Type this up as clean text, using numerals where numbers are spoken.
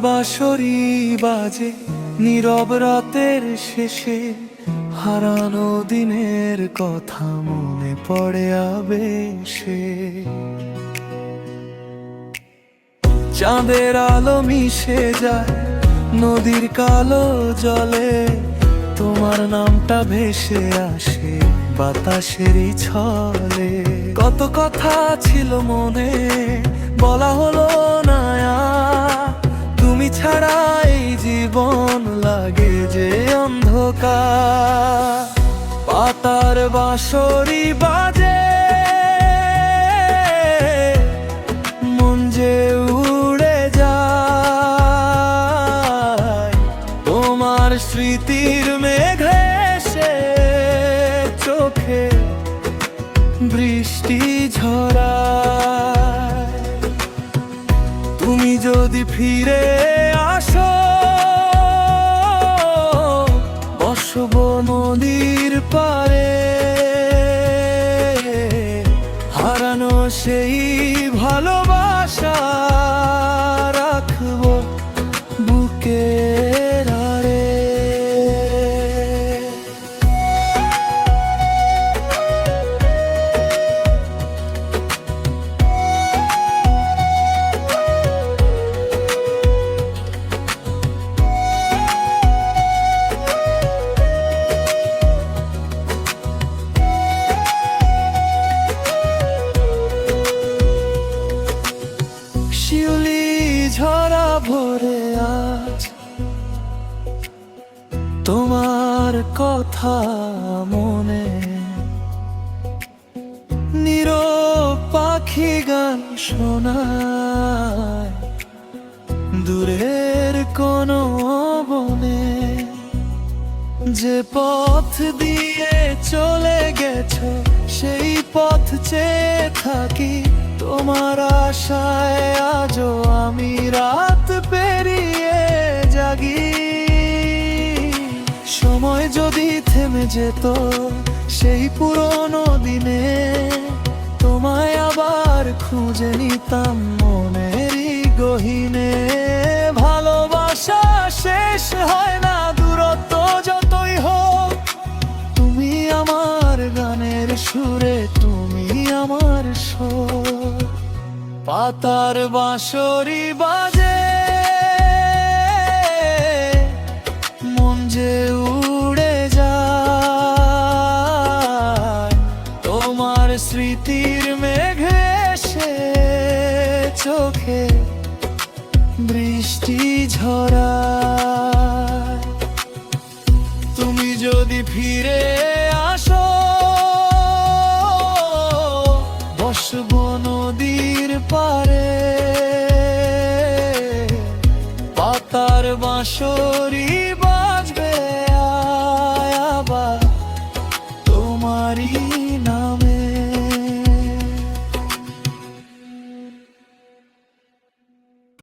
বাঁশরি বাজে নীরব রাতের শেষে, হারানো দিনের কথা মনে পড়ে আবেশে। চাঁদের আলো মিশে যায় নদীর কালো জলে, তোমার নামটা ভেসে আসে বাতাসেরই ছলে। কত কথা ছিল মনে বলা হলো না, তুমি ছাড়া এই জীবন লাগে যে অন্ধকার। পাতার বাঁশরি বাজে মন যে উড়ে যায়, তোমার স্মৃতির মেঘ এসে চোখে বৃষ্টি ঝরায়। তুমি যদি ফিরে আসো বসবো নদীর পারে, হারানো সেই ভালোবাসা রাখবো বুকের আড়ে। শিউলি ঝরা ভোরে আজ তোমার কথা মনে, নীরব পাখি গান শোনায় দূরের কোনো বনে। যে পথ দিয়ে চলে গেছো সেই পথ চেয়ে থাকি, তোমার আশায় আজও আমি রাত পেরিয়ে জাগি। সময় যদি থেমে যেত সেই পুরনো দিনে, তোমায় আবার খুঁজে নিতাম মনেরই গহীনে। ভালোবাসা শেষ হয় না দূরত্ব যতই হোক, তুমি আমার গানের সুরে, তুমি আমার সুর। পাতার বাঁশরি বাজে মন যে উড়ে যায়, তোমার স্মৃতির মেঘ এসে চোখে বৃষ্টি ঝরায়। তুমি যদি ফিরে আসো বসবো নদীর পারে, পাতার বাঁশরি